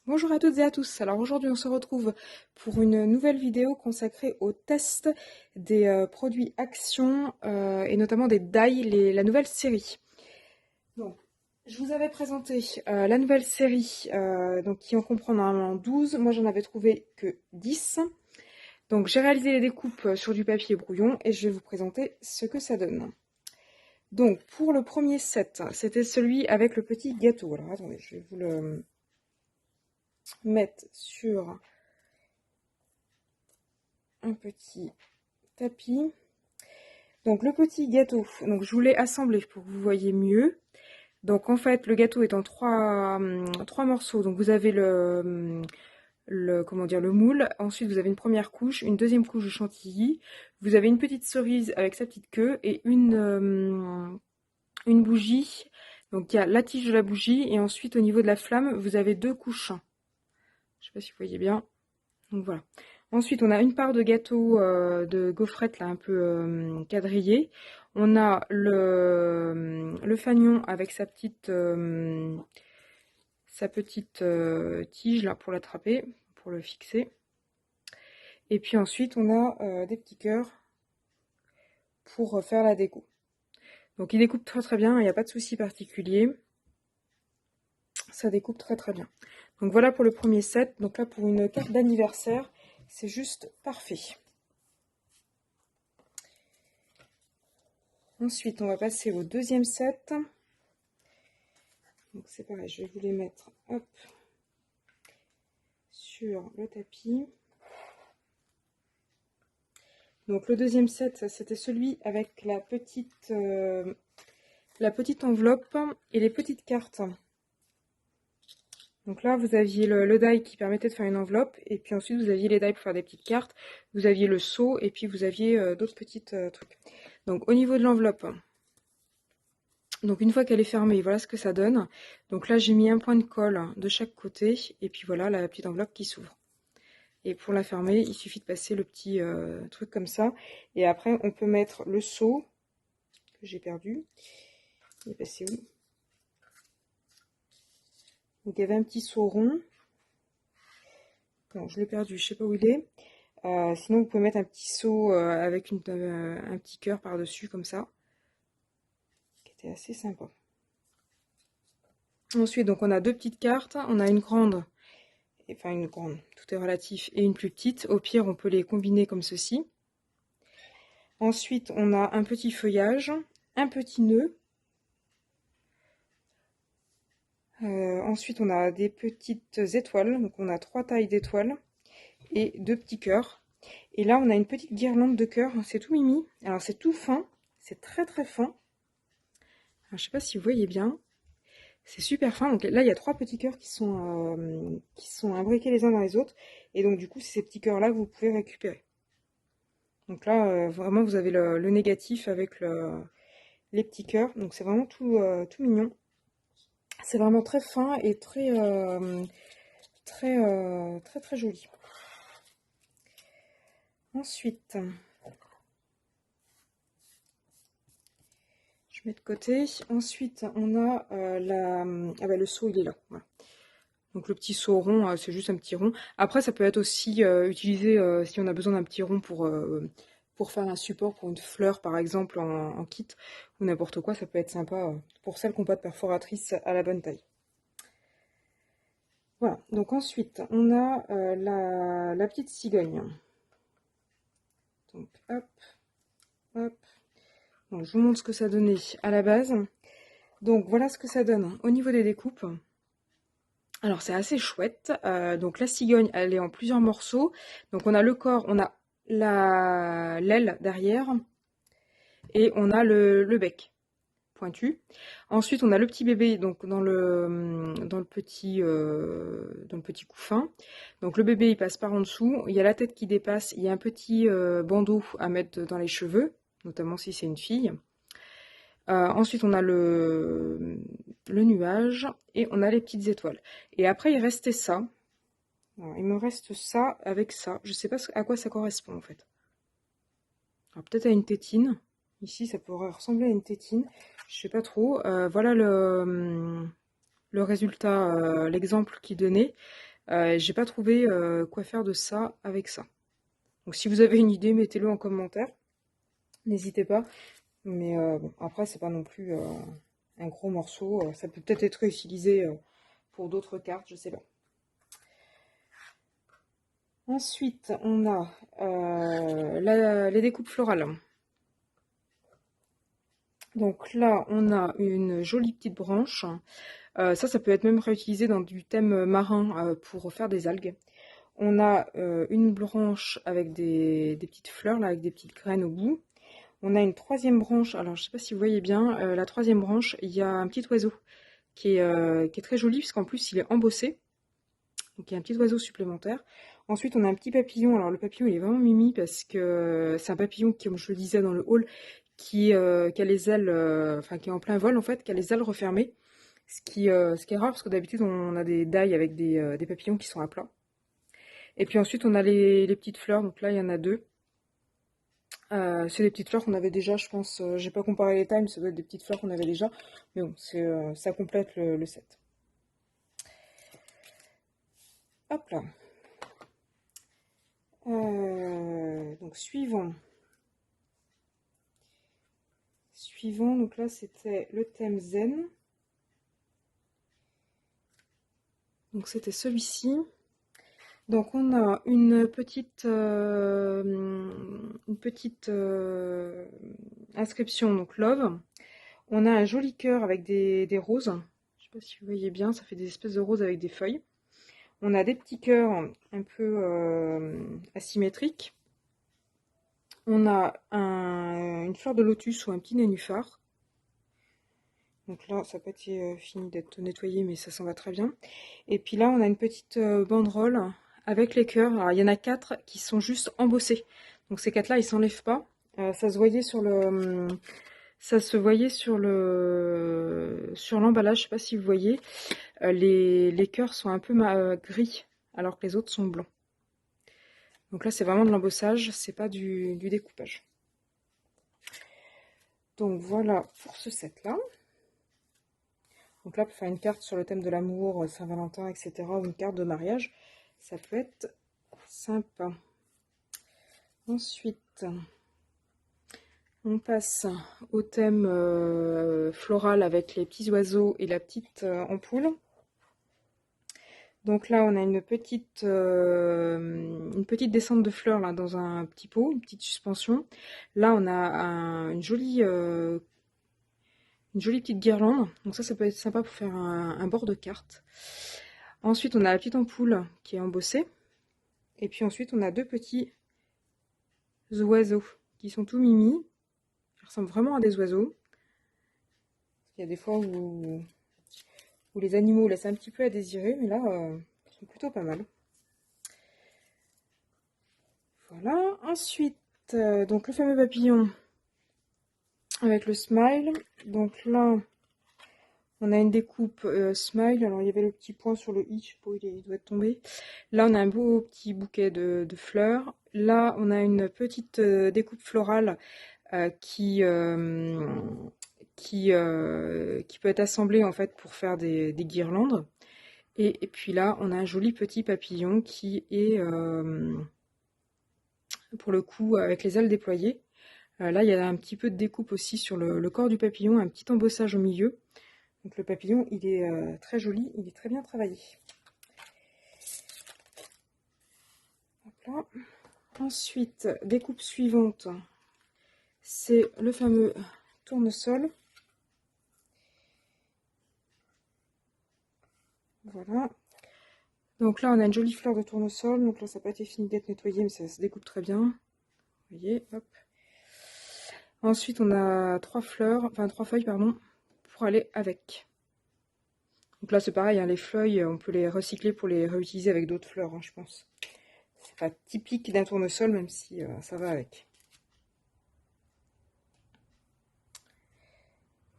Bonjour à toutes et à tous. Alors aujourd'hui on se retrouve pour une nouvelle vidéo consacrée au test des produits Action et notamment des die, la nouvelle série. Donc, je vous avais présenté la nouvelle série donc, qui en comprend normalement 12. Moi j'en avais trouvé que 10. Donc j'ai réalisé les découpes sur du papier brouillon et je vais vous présenter ce que ça donne. Donc pour le premier set, c'était celui avec le petit gâteau. Alors attendez, je vais vous le mettre sur un petit tapis. Donc le petit gâteau, donc je vous l'ai assemblé pour que vous voyez mieux. Donc en fait le gâteau est en trois morceaux. Donc vous avez comment dire, le moule, ensuite vous avez une première couche, une deuxième couche de chantilly, vous avez une petite cerise avec sa petite queue et une bougie. Donc il y a la tige de la bougie et ensuite au niveau de la flamme vous avez deux couches. Je sais pas si vous voyez bien. Donc voilà. Ensuite, on a une part de gâteau de gaufrette là un peu quadrillé. On a le fanion avec sa petite tige là pour l'attraper, pour le fixer. Et puis ensuite, on a des petits cœurs pour faire la déco. Donc il découpe très très bien, il n'y a pas de souci particulier. Ça découpe très très bien. Donc voilà pour le premier set. Donc là pour une carte d'anniversaire, c'est juste parfait. Ensuite, on va passer au deuxième set. Donc c'est pareil, je vais vous les mettre hop, sur le tapis. Donc le deuxième set, c'était celui avec la petite enveloppe et les petites cartes. Donc là, vous aviez le die qui permettait de faire une enveloppe, et puis ensuite vous aviez les die pour faire des petites cartes, vous aviez le seau, et puis vous aviez d'autres petites trucs. Donc au niveau de l'enveloppe, donc une fois qu'elle est fermée, voilà ce que ça donne. Donc là, j'ai mis un point de colle de chaque côté, et puis voilà la petite enveloppe qui s'ouvre. Et pour la fermer, il suffit de passer le petit truc comme ça. Et après, on peut mettre le seau que j'ai perdu. Il est passé où? Donc il y avait un petit seau rond. Non, je l'ai perdu, je sais pas où il est. Sinon, vous pouvez mettre un petit seau avec un petit cœur par-dessus, comme ça. Qui était assez sympa. Ensuite, donc on a deux petites cartes. On a une grande, enfin une grande, tout est relatif, et une plus petite. Au pire, on peut les combiner comme ceci. Ensuite, on a un petit feuillage, un petit nœud. Ensuite, on a des petites étoiles. Donc, on a 3 tailles d'étoiles et 2 petits cœurs. Et là, on a une petite guirlande de cœurs. C'est tout mimi. Alors, c'est tout fin. C'est très très fin. Alors, je sais pas si vous voyez bien. C'est super fin. Donc là, il y a 3 petits cœurs qui sont imbriqués les uns dans les autres. Et donc, du coup, c'est ces petits cœurs-là que vous pouvez récupérer. Donc là, vraiment, vous avez le négatif avec les petits cœurs. Donc, c'est vraiment tout mignon. C'est vraiment très fin et très joli. Ensuite, je mets de côté. Ensuite, on a le seau, il est là. Voilà. Donc le petit seau rond, c'est juste un petit rond. Après, ça peut être aussi utilisé si on a besoin d'un petit rond pour faire un support pour une fleur, par exemple, en kit, ou n'importe quoi. Ça peut être sympa pour celles qui n'ont pas de perforatrice à la bonne taille. Voilà, donc ensuite, on a la petite cigogne. Donc, hop, hop. Donc, je vous montre ce que ça donnait à la base. Donc, voilà ce que ça donne au niveau des découpes. Alors, c'est assez chouette. Donc, la cigogne, elle est en plusieurs morceaux. Donc, on a le corps, on a l'aile derrière. Et on a le bec pointu. Ensuite, on a le petit bébé donc dans le petit couffin. Donc le bébé il passe par en dessous. Il y a la tête qui dépasse. Il y a un petit bandeau à mettre dans les cheveux, notamment si c'est une fille. Ensuite, on a le nuage et on a les petites étoiles. Et après, il restait ça. Alors, il me reste ça avec ça. Je sais pas à quoi ça correspond en fait. Alors peut-être à une tétine. Ici, ça pourrait ressembler à une tétine. Je sais pas trop. Voilà le résultat, l'exemple qu'il donnait. J'ai pas trouvé quoi faire de ça avec ça. Donc si vous avez une idée, mettez-le en commentaire. N'hésitez pas. Mais bon, après, c'est pas non plus un gros morceau. Ça peut peut-être être utilisé pour d'autres cartes, je sais pas. Ensuite, on a les découpes florales. Donc là, on a une jolie petite branche. Ça peut être même réutilisé dans du thème marin pour faire des algues. On a une branche avec des petites fleurs, là, avec des petites graines au bout. On a une troisième branche, alors je ne sais pas si vous voyez bien, la troisième branche, il y a un petit oiseau qui est très joli, puisqu'en plus il est embossé. Donc il y a un petit oiseau supplémentaire. Ensuite, on a un petit papillon. Alors le papillon, il est vraiment mimi, parce que c'est un papillon qui, comme je le disais dans le haul, qui a les ailes, enfin qui est en plein vol en fait, qui a les ailes refermées. Ce qui est rare, parce que d'habitude on a des dailles avec des papillons qui sont à plat. Et puis ensuite on a les petites fleurs, donc là il y en a deux. C'est des petites fleurs qu'on avait déjà, je pense. J'ai pas comparé les times, ça doit être des petites fleurs qu'on avait déjà. Mais bon, ça complète le set. Hop là. Donc suivant. Suivant, donc là c'était le thème zen. Donc c'était celui-ci. Donc on a une petite inscription, donc love. On a un joli cœur avec des roses. Je sais pas si vous voyez bien, ça fait des espèces de roses avec des feuilles. On a des petits cœurs un peu asymétriques. On a une fleur de lotus ou un petit nénuphar. Donc là, ça n'a pas été fini d'être nettoyé, mais ça s'en va très bien. Et puis là, on a une petite banderole avec les cœurs. Alors, il y en a 4 qui sont juste embossés. Donc ces 4-là, ils s'enlèvent pas. Ça se voyait sur l'emballage, je sais pas si vous voyez. Les cœurs sont un peu gris, alors que les autres sont blancs. Donc là, c'est vraiment de l'embossage, c'est pas du découpage. Donc voilà pour ce set-là. Donc là, pour faire une carte sur le thème de l'amour, Saint-Valentin, etc., ou une carte de mariage, ça peut être sympa. Ensuite, on passe au thème floral avec les petits oiseaux et la petite ampoule. Donc là, on a une petite descente de fleurs là, dans un petit pot, une petite suspension. Là, on a une jolie petite guirlande. Donc ça peut être sympa pour faire un bord de carte. Ensuite, on a la petite ampoule qui est embossée. Et puis ensuite, on a deux petits oiseaux qui sont tout mimi. Ils ressemblent vraiment à des oiseaux. Il y a des fois où les animaux laissent un petit peu à désirer, mais là, ils sont plutôt pas mal. Voilà. Ensuite, donc le fameux papillon avec le smile. Donc là, on a une découpe smile. Alors, il y avait le petit point sur le i, je sais pas où il doit être tombé. Là, on a un beau petit bouquet de fleurs. Là, on a une petite découpe florale qui peut être assemblée en fait pour faire des guirlandes. Et puis là, on a un joli petit papillon qui est, pour le coup, avec les ailes déployées. Là, il y a un petit peu de découpe aussi sur le corps du papillon, un petit embossage au milieu. Donc le papillon, il est très joli, il est très bien travaillé. Hop là. Ensuite, découpe suivante, c'est le fameux tournesol. Voilà. Donc là, on a une jolie fleur de tournesol. Donc là, ça n'a pas été fini d'être nettoyé, mais ça se découpe très bien. Vous voyez, hop. Ensuite, on a trois feuilles, pardon, pour aller avec. Donc là, c'est pareil, hein, les feuilles, on peut les recycler pour les réutiliser avec d'autres fleurs, hein, je pense. C'est pas typique d'un tournesol, même si ça va avec.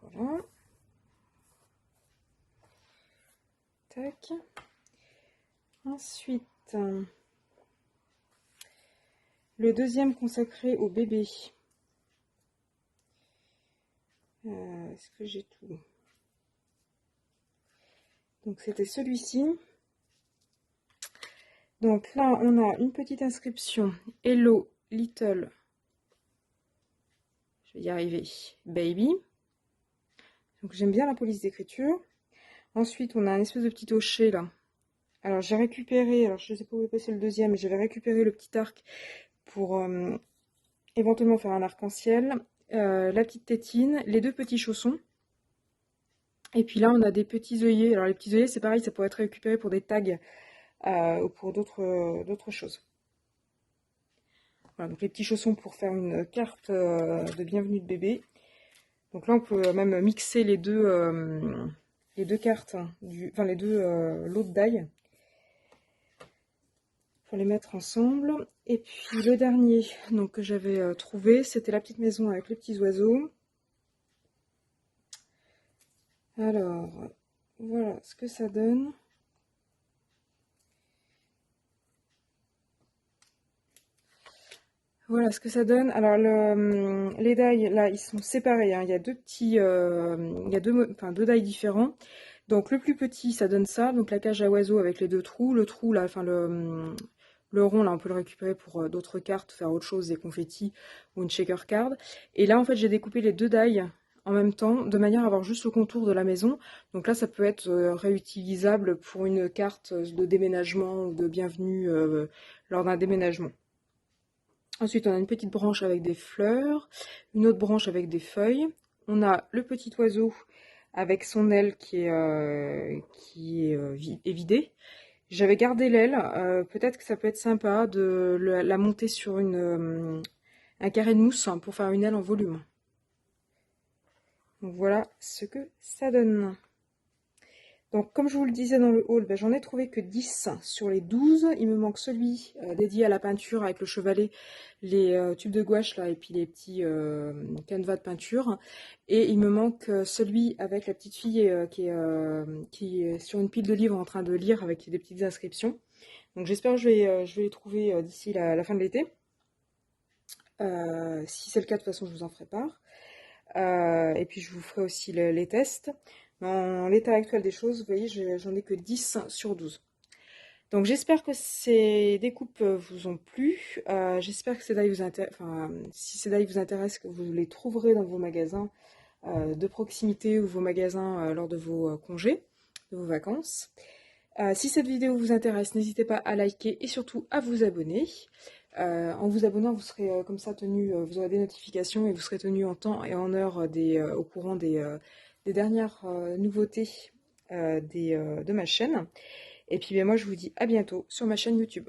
Voilà. Tac. Ensuite, le deuxième consacré au bébé. Est-ce que j'ai tout? Donc c'était celui-ci. Donc là, on a une petite inscription. Hello, little, je vais y arriver, baby. Donc j'aime bien la police d'écriture. Ensuite, on a un espèce de petit hochet là. Alors j'ai récupéré, alors je ne sais pas où est passé le deuxième, mais j'avais récupéré le petit arc pour éventuellement faire un arc-en-ciel. La petite tétine, les deux petits chaussons. Et puis là, on a des petits œillets. Alors les petits œillets, c'est pareil, ça pourrait être récupéré pour des tags ou pour d'autres choses. Voilà, donc les petits chaussons pour faire une carte de bienvenue de bébé. Donc là, on peut même mixer les deux cartes, hein, enfin les deux lots de die pour les mettre ensemble. Et puis le dernier donc, que j'avais trouvé, c'était la petite maison avec les petits oiseaux. Alors, voilà ce que ça donne. Voilà ce que ça donne. Alors les die là, ils sont séparés, hein. Il y a deux petits, il y a deux die différents. Donc le plus petit, ça donne ça. Donc la cage à oiseaux avec les deux trous. Le trou là, enfin le rond là, on peut le récupérer pour d'autres cartes, faire autre chose, des confettis ou une shaker card. Et là en fait, j'ai découpé les deux die en même temps, de manière à avoir juste le contour de la maison. Donc là, ça peut être réutilisable pour une carte de déménagement ou de bienvenue lors d'un déménagement. Ensuite, on a une petite branche avec des fleurs, une autre branche avec des feuilles. On a le petit oiseau avec son aile qui est vidée. J'avais gardé l'aile. Peut-être que ça peut être sympa de la monter sur un carré de mousse pour faire une aile en volume. Donc voilà ce que ça donne. Donc, comme je vous le disais dans le haul, j'en ai trouvé que 10 sur les 12. Il me manque celui dédié à la peinture avec le chevalet, les tubes de gouache là, et puis les petits canevas de peinture. Et il me manque celui avec la petite fille qui est sur une pile de livres en train de lire avec des petites inscriptions. Donc j'espère que je vais les trouver d'ici la fin de l'été. Si c'est le cas, de toute façon, je vous en ferai part. Et puis je vous ferai aussi les tests. Dans l'état actuel des choses, vous voyez, j'en ai que 10 sur 12. Donc j'espère que ces découpes vous ont plu. J'espère que ces die vous intéressent. Enfin, si ces die vous intéressent, que vous les trouverez dans vos magasins de proximité ou vos magasins lors de vos congés, de vos vacances. Si cette vidéo vous intéresse, n'hésitez pas à liker et surtout à vous abonner. En vous abonnant, vous serez comme ça tenu, vous aurez des notifications et vous serez tenu en temps et en heure au courant des dernières nouveautés de ma chaîne. Et puis moi je vous dis à bientôt sur ma chaîne YouTube.